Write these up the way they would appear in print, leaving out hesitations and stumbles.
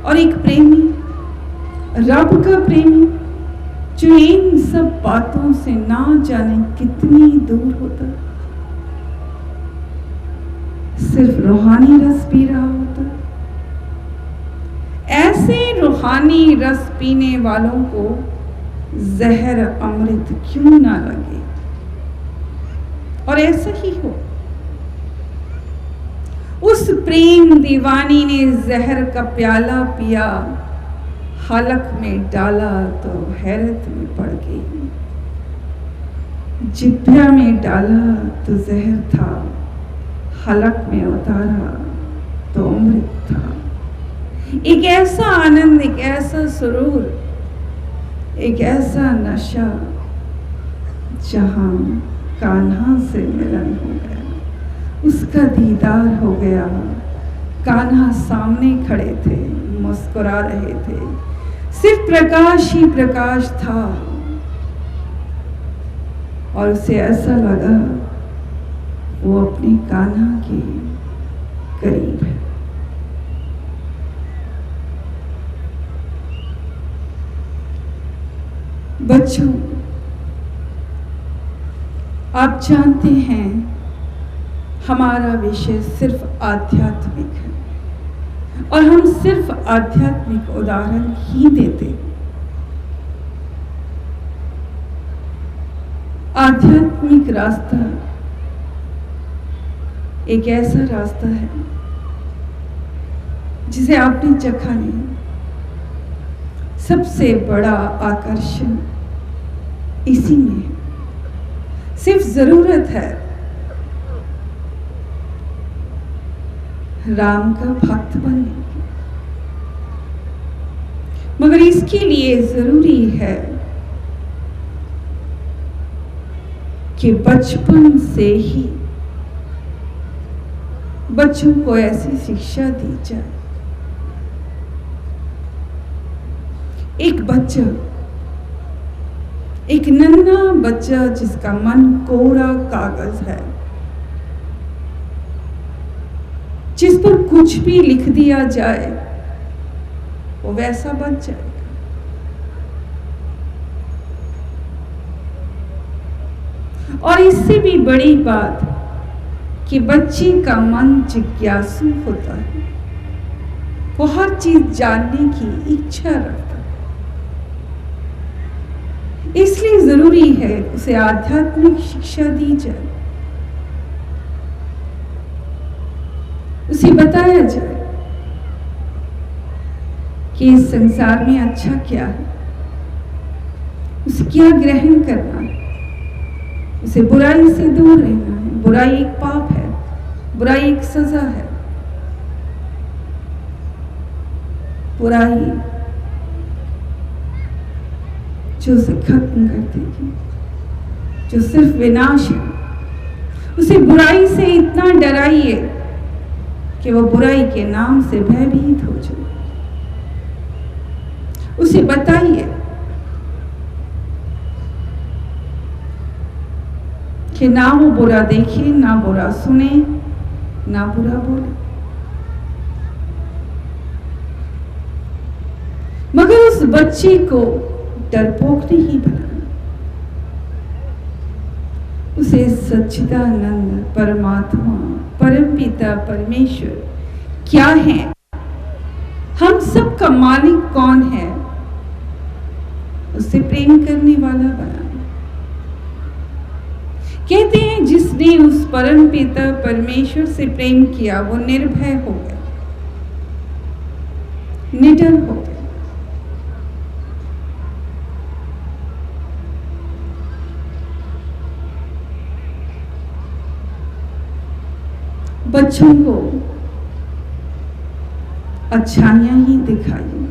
और एक प्रेमी, रब का प्रेमी, जो इन सब बातों से ना जाने कितनी दूर होता, सिर्फ रूहानी रस पी रहा होता। ऐसे रूहानी रस पीने वालों को जहर अमृत क्यों ना लगे। और ऐसा ही हो, उस प्रेम दीवानी ने जहर का प्याला पिया, हलक में डाला तो हैरत में पड़ गई। जिभ्या में डाला तो जहर था, हलक में उतारा तो अमृत था। एक ऐसा आनंद, एक ऐसा सुरूर, एक ऐसा नशा, जहां कान्हा से मिलन हो गया, उसका दीदार हो गया। कान्हा सामने खड़े थे, मुस्कुरा रहे थे, सिर्फ प्रकाश ही प्रकाश था। और उसे ऐसा लगा वो अपने कान्हा के करीब है। बच्चों, आप जानते हैं हमारा विषय सिर्फ आध्यात्मिक है और हम सिर्फ आध्यात्मिक उदाहरण ही देते। आध्यात्मिक रास्ता एक ऐसा रास्ता है जिसे आपने चखा नहीं। सबसे बड़ा आकर्षण इसी में है। सिर्फ जरूरत है राम का भक्त बनने की। मगर इसके लिए जरूरी है कि बचपन से ही बच्चों को ऐसी शिक्षा दी जाए। एक बच्चा, एक नन्हा बच्चा जिसका मन कोरा कागज है, जिस पर कुछ भी लिख दिया जाए वो वैसा बन जाएगा। और इससे भी बड़ी बात कि बच्चे का मन जिज्ञासु होता है, वो हर चीज जानने की इच्छा रखता है। इसलिए जरूरी है उसे आध्यात्मिक शिक्षा दी जाए, उसे बताया जाए कि इस संसार में अच्छा क्या है, उसे क्या ग्रहण करना है, उसे बुराई से दूर रहना है। बुराई एक पाप है, बुराई एक सजा है। बुराई जो उसे खत्म कर देगी, जो सिर्फ विनाश है, उसे बुराई से इतना डराइए कि वो बुराई के नाम से भयभीत हो जाए। उसे बताइए कि ना वो बुरा देखे, ना बुरा सुने, ना बुरा बोले। मगर उस बच्चे को डरपोक नहीं बनाना, उसे सच्चिदानंद परमात्मा, परमपिता परमेश्वर क्या है, हम सब का मालिक कौन है, उससे प्रेम करने वाला बनाना। कहते हैं जिसने उस परमपिता परमेश्वर से प्रेम किया वो निर्भय हो गया, निडर हो गया। बच्चों को अच्छाइयां ही दिखाइए,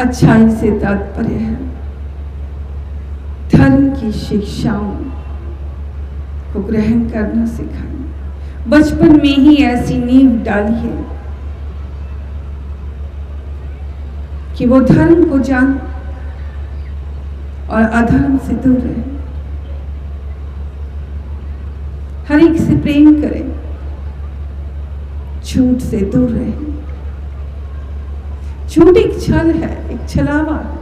अच्छाई से तात्पर्य है धर्म की शिक्षाओं को ग्रहण करना सिखाइए। बचपन में ही ऐसी नींव डालिए कि वो धर्म को जान और अधर्म से दूर रहे, हर एक से प्रेम करें, झूठ से दूर रहें। झूठ एक छल है, एक छलावा है।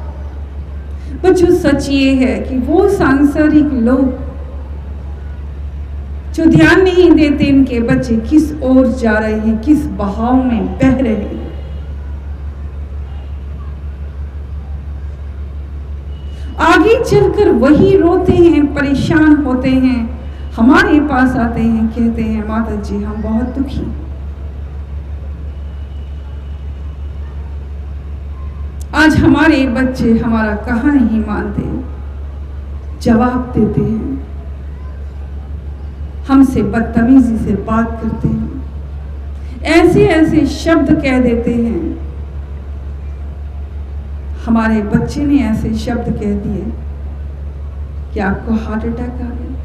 पर जो सच ये है कि वो सांसारिक लोग जो ध्यान नहीं देते इनके बच्चे किस ओर जा रहे हैं, किस बहाव में बह रहे हैं। आगे चलकर वही रोते हैं, परेशान होते हैं, हमारे पास आते हैं, कहते हैं माता जी हम बहुत दुखी। आज हमारे बच्चे हमारा कहा नहीं मानते, जवाब देते हैं, हमसे बदतमीजी से बात करते हैं, ऐसे ऐसे शब्द कह देते हैं। हमारे बच्चे ने ऐसे शब्द कह दिए कि आपको हार्ट अटैक आ गया।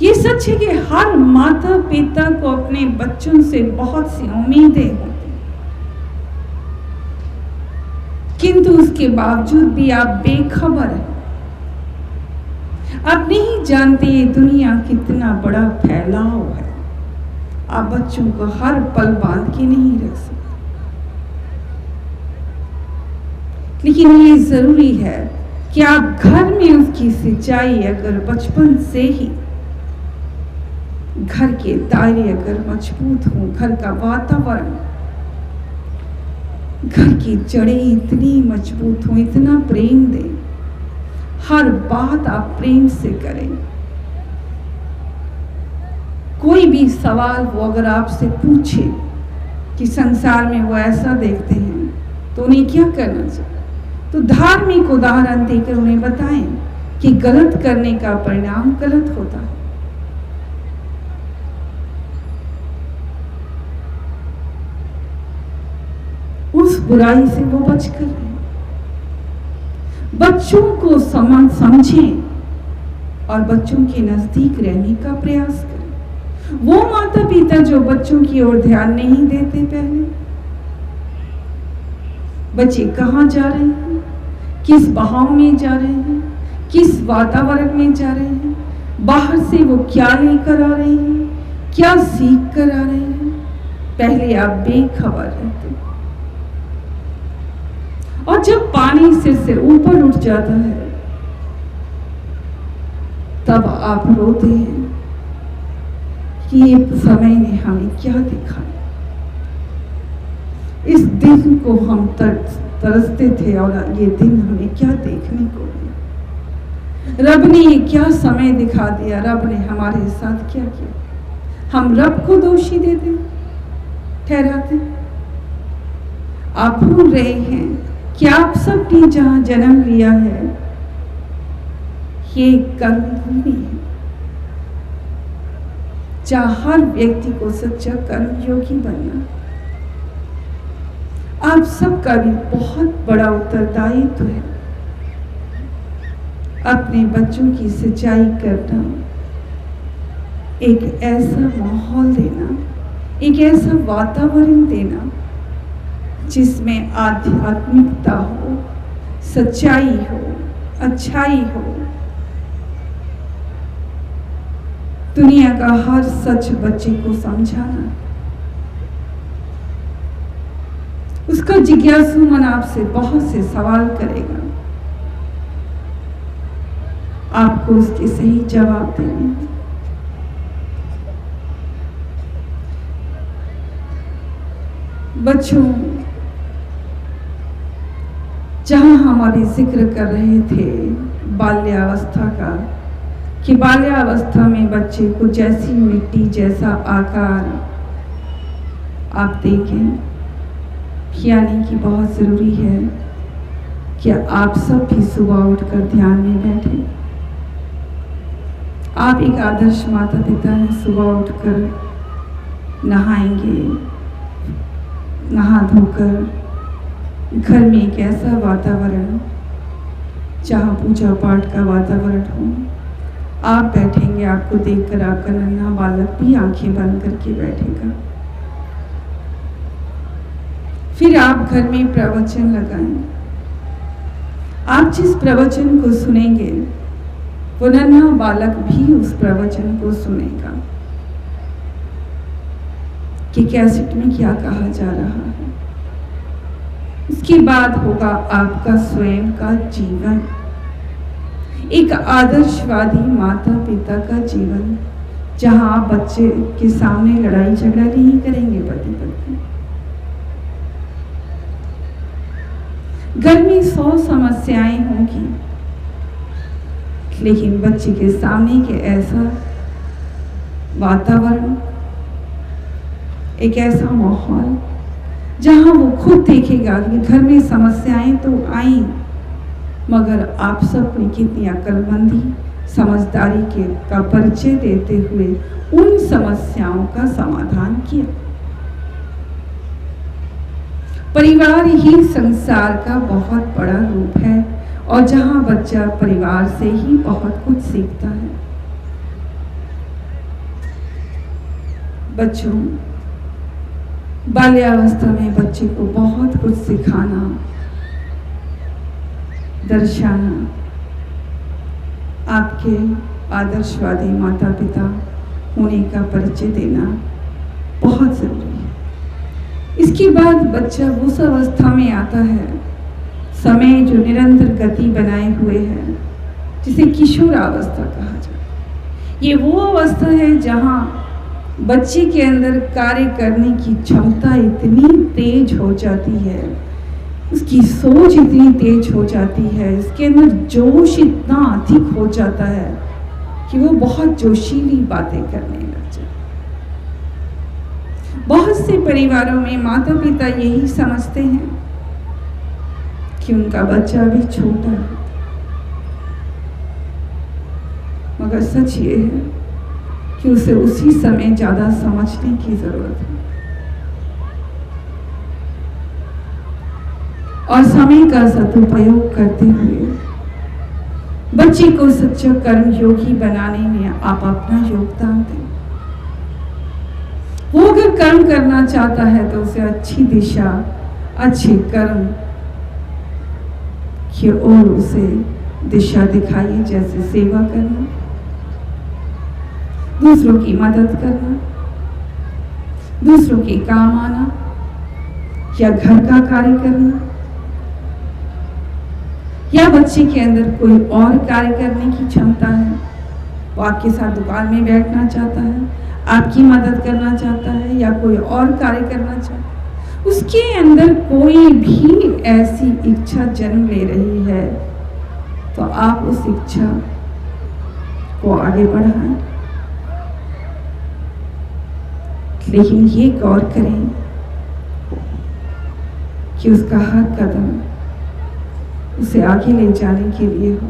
ये सच है कि हर माता पिता को अपने बच्चों से बहुत सी उम्मीदें होती, किंतु उसके बावजूद भी आप बेखबर हैं। आप नहीं जानते ये दुनिया कितना बड़ा फैलाव है। आप बच्चों को हर पल बांध के नहीं रख सकते, लेकिन ये जरूरी है कि आप घर में उसकी सिंचाई अगर बचपन से ही, घर के दायरे अगर मजबूत हों, घर का वातावरण, घर की जड़ें इतनी मजबूत हों, इतना प्रेम दें, हर बात आप प्रेम से करें। कोई भी सवाल वो अगर आपसे पूछे कि संसार में वो ऐसा देखते हैं तो उन्हें क्या करना चाहिए, तो धार्मिक उदाहरण देकर उन्हें बताएं कि गलत करने का परिणाम गलत होता है। उस बुराई से वो बच कर रहे। बच्चों को समझें और बच्चों के नजदीक रहने का प्रयास करें। वो माता पिता जो बच्चों की ओर ध्यान नहीं देते, पहले बच्चे कहाँ जा रहे हैं, किस बहाव में जा रहे हैं, किस वातावरण में जा रहे हैं, बाहर से वो क्या लेकर आ रहे हैं, क्या सीख कर आ रहे हैं, पहले आप बेखबर रहते। और जब पानी सिर से ऊपर उठ जाता है तब आप रोते हैं कि ये समय ने हमें क्या दिखाया। इस दिन को हम तरसते थे और ये दिन हमें क्या देखने को मिला। रब ने ये क्या समय दिखा दिया, रब ने हमारे साथ क्या किया। हम रब को दोषी देते, ठहराते। आप भूल रहे हैं कि आप सबने जहां जन्म लिया है ये कर्मभूमि है, जहां हर व्यक्ति को सच्चा कर्मयोगी बनना। आप सबका भी बहुत बड़ा उत्तरदायित्व है अपने बच्चों की सिंचाई करना, एक ऐसा माहौल देना, एक ऐसा वातावरण देना जिसमें आध्यात्मिकता हो, सच्चाई हो, अच्छाई हो। दुनिया का हर सच बच्चे को समझाना। उसका जिज्ञासु मन आपसे बहुत से सवाल करेगा, आपको उसके सही जवाब देने। बच्चों, जहां हम अभी जिक्र कर रहे थे बाल्यावस्था का, कि बाल्यावस्था में बच्चे को जैसी मिट्टी जैसा आकार आप देखें, यानी कि बहुत ज़रूरी है कि आप सब भी सुबह उठकर ध्यान में बैठें। आप एक आदर्श माता पिता हैं, सुबह उठकर नहाएंगे, नहा धोकर घर में एक ऐसा वातावरण जहाँ पूजा पाठ का वातावरण हो, आप बैठेंगे। आपको देखकर आपका नन्हा बालक भी आंखें बंद करके बैठेगा। फिर आप घर में प्रवचन लगाएं। आप जिस प्रवचन को सुनेंगे वो नन्हा बालक भी उस प्रवचन को सुनेगा। कि कैसेट में क्या कहा जा रहा है। उसके बाद होगा आपका स्वयं का जीवन, एक आदर्शवादी माता पिता का जीवन, जहां आप बच्चे के सामने लड़ाई झगड़ा नहीं करेंगे पति पत्नी। घर में 100 समस्याएं होंगी, लेकिन बच्चे के सामने के ऐसा वातावरण, एक ऐसा माहौल जहां वो खुद देखेगा कि घर में समस्याएं तो आई, मगर आप सब ने कितनी अक्लमंदी समझदारी का परिचय देते हुए उन समस्याओं का समाधान किया। परिवार ही संसार का बहुत बड़ा रूप है और जहां बच्चा परिवार से ही बहुत कुछ सीखता है। बच्चों, बाल्यावस्था में बच्चे को बहुत कुछ सिखाना, दर्शाना, आपके आदर्शवादी माता पिता होने का परिचय देना बहुत जरूरी है। इसके बाद बच्चा उस अवस्था में आता है, समय जो निरंतर गति बनाए हुए है, जिसे किशोरावस्था कहा जाता है। ये वो अवस्था है जहां बच्चे के अंदर कार्य करने की क्षमता इतनी तेज हो जाती है, उसकी सोच इतनी तेज हो जाती है, इसके अंदर जोश इतना अधिक हो जाता है कि वो बहुत जोशीली बातें करने लग जाता है। बहुत से परिवारों में माता पिता यही समझते हैं कि उनका बच्चा अभी छोटा है, मगर सच ये है कि उसे उसी समय ज्यादा समझने की जरूरत है और समय का सदुपयोग करते हुए बच्चे को सच्चा कर्म योगी बनाने में आप अपना योगदान दें। वो अगर कर्म करना चाहता है तो उसे अच्छी दिशा, अच्छे कर्म की ओर उसे दिशा दिखाइए, जैसे सेवा करना, दूसरों की मदद करना, दूसरों के काम आना या घर का कार्य करना, या बच्चे के अंदर कोई और कार्य करने की क्षमता है, वो आपके साथ दुकान में बैठना चाहता है, आपकी मदद करना चाहता है या कोई और कार्य करना चाहता है, उसके अंदर कोई भी ऐसी इच्छा जन्म ले रही है तो आप उस इच्छा को आगे बढ़ाएं। लेकिन ये गौर करें कि उसका हर कदम उसे आगे ले जाने के लिए हो,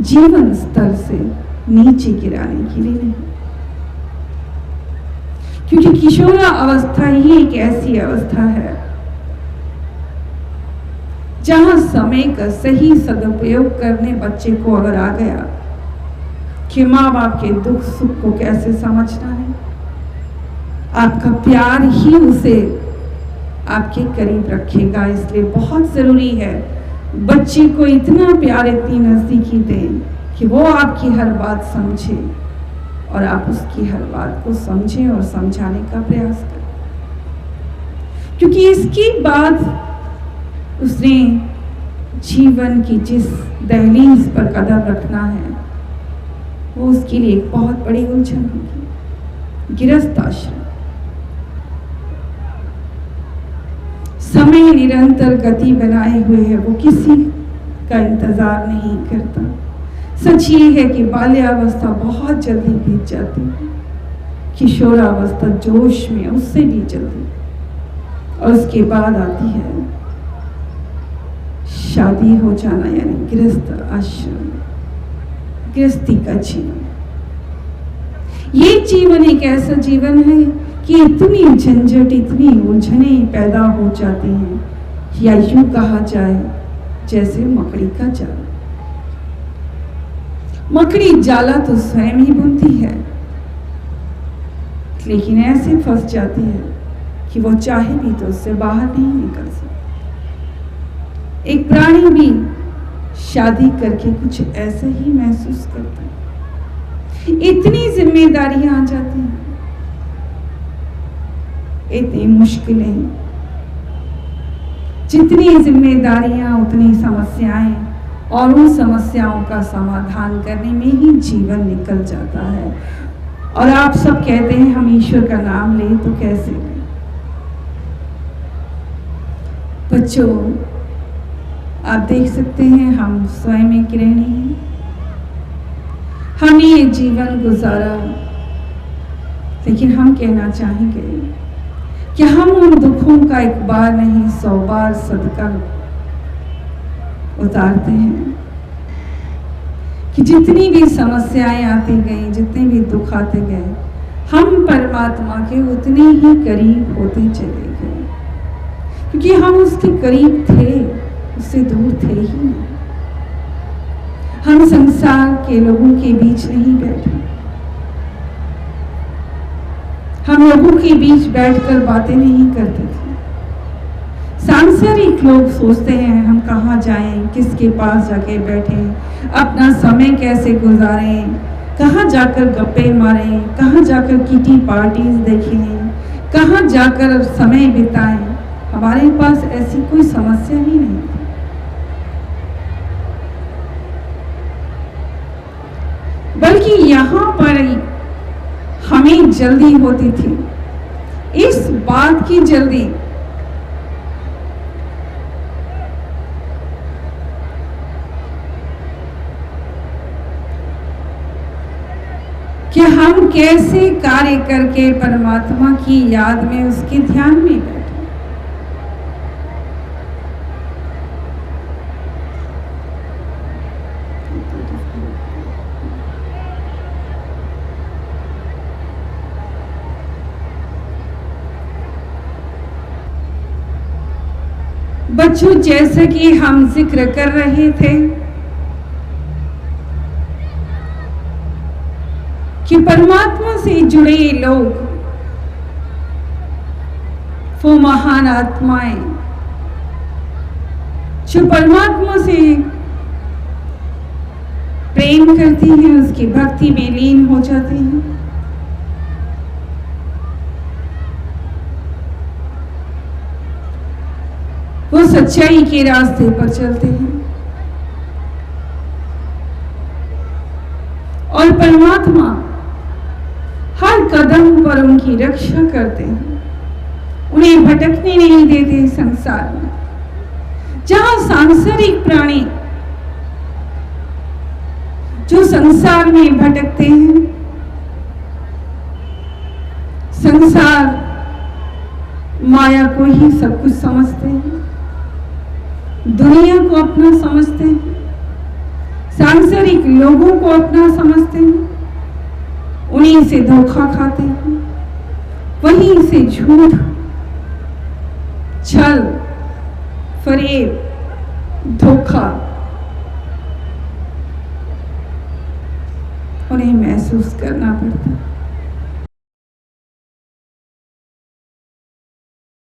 जीवन स्तर से नीचे गिराने के लिए नहीं। क्योंकि किशोरा अवस्था ही एक ऐसी अवस्था है जहां समय का सही सदुपयोग करने बच्चे को अगर आ गया कि माँ बाप के दुख सुख को कैसे समझना है, आपका प्यार ही उसे आपके करीब रखेगा। इसलिए बहुत जरूरी है बच्चे को इतना प्यार, इतनी नजदीकी दें कि वो आपकी हर बात समझे और आप उसकी हर बात को समझें और समझाने का प्रयास करें। क्योंकि इसके बाद उसने जीवन की जिस दहलीज पर कदम रखना है वो उसके लिए एक बहुत बड़ी उलझन होगी। गृहस्थ आश्रम, समय निरंतर गति बनाए हुए है, वो किसी का इंतजार नहीं करता। सच ये है कि बाल्यावस्था बहुत जल्दी बीत जाती है, किशोरावस्था जोश में उससे भी जल्दी, और उसके बाद आती है शादी हो जाना, यानी गृहस्थ आश्रम, गृहस्थी का जीवन। ये जीवन एक ऐसा जीवन है कि इतनी झंझट, इतनी उलझने पैदा हो जाती हैं, या यूं कहा जाए जैसे मकड़ी का जाला। मकड़ी जाला तो स्वयं ही बुनती है, लेकिन ऐसे फंस जाती है कि वो चाहे भी तो उससे बाहर नहीं निकल सकती। एक प्राणी भी शादी करके कुछ ऐसा ही महसूस करता है। इतनी जिम्मेदारियां आ जाती हैं इतनी मुश्किलें, जितनी जिम्मेदारियां उतनी समस्याएं, और उन समस्याओं का समाधान करने में ही जीवन निकल जाता है। और आप सब कहते हैं हम ईश्वर का नाम लें, तो कैसे लें? बच्चों, आप देख सकते हैं हम स्वयं एक गृहिणी हैं। हमने ये जीवन गुजारा, लेकिन हम कहना चाहेंगे कि हम उन दुखों का एक बार नहीं 100 बार सदका उतारते हैं कि जितनी भी समस्याएं आती गई, जितने भी दुख आते गए, हम परमात्मा के उतने ही करीब होते चले गए, क्योंकि हम उसके करीब थे, उससे दूर थे ही नहीं। हम संसार के लोगों के बीच नहीं बैठे, हम लोगों के बीच बैठकर बातें नहीं करते थे। सांसारिक लोग सोचते हैं हम कहाँ जाएं, किसके पास जाके बैठें, अपना समय कैसे गुजारें, कहाँ जाकर गप्पे मारें, कहाँ जाकर किटी पार्टीज देखें, कहाँ जाकर समय बिताएं। हमारे पास ऐसी कोई समस्या ही नहीं थी। बल्कि यहाँ पर हमें जल्दी होती थी, इस बात की जल्दी कि हम कैसे कार्य करके परमात्मा की याद में, उसके ध्यान में बैठे। बच्चों, जैसे कि हम जिक्र कर रहे थे कि परमात्मा से जुड़े लोग, वो महान आत्माएं जो परमात्मा से प्रेम करती हैं, उसकी भक्ति में लीन हो जाती हैं। वो सच्चाई के रास्ते पर चलते हैं और परमात्मा हर कदम पर उनकी रक्षा करते हैं, उन्हें भटकने नहीं देते। संसार में जहां सांसारिक प्राणी जो संसार में भटकते हैं, संसार माया को ही सब कुछ समझते हैं, दुनिया को अपना समझते हैं, सांसारिक लोगों को अपना समझते हैं, उन्हीं से धोखा खाते हैं, वहीं से झूठ, छल, फरेब, धोखा उन्हें महसूस करना पड़ता है।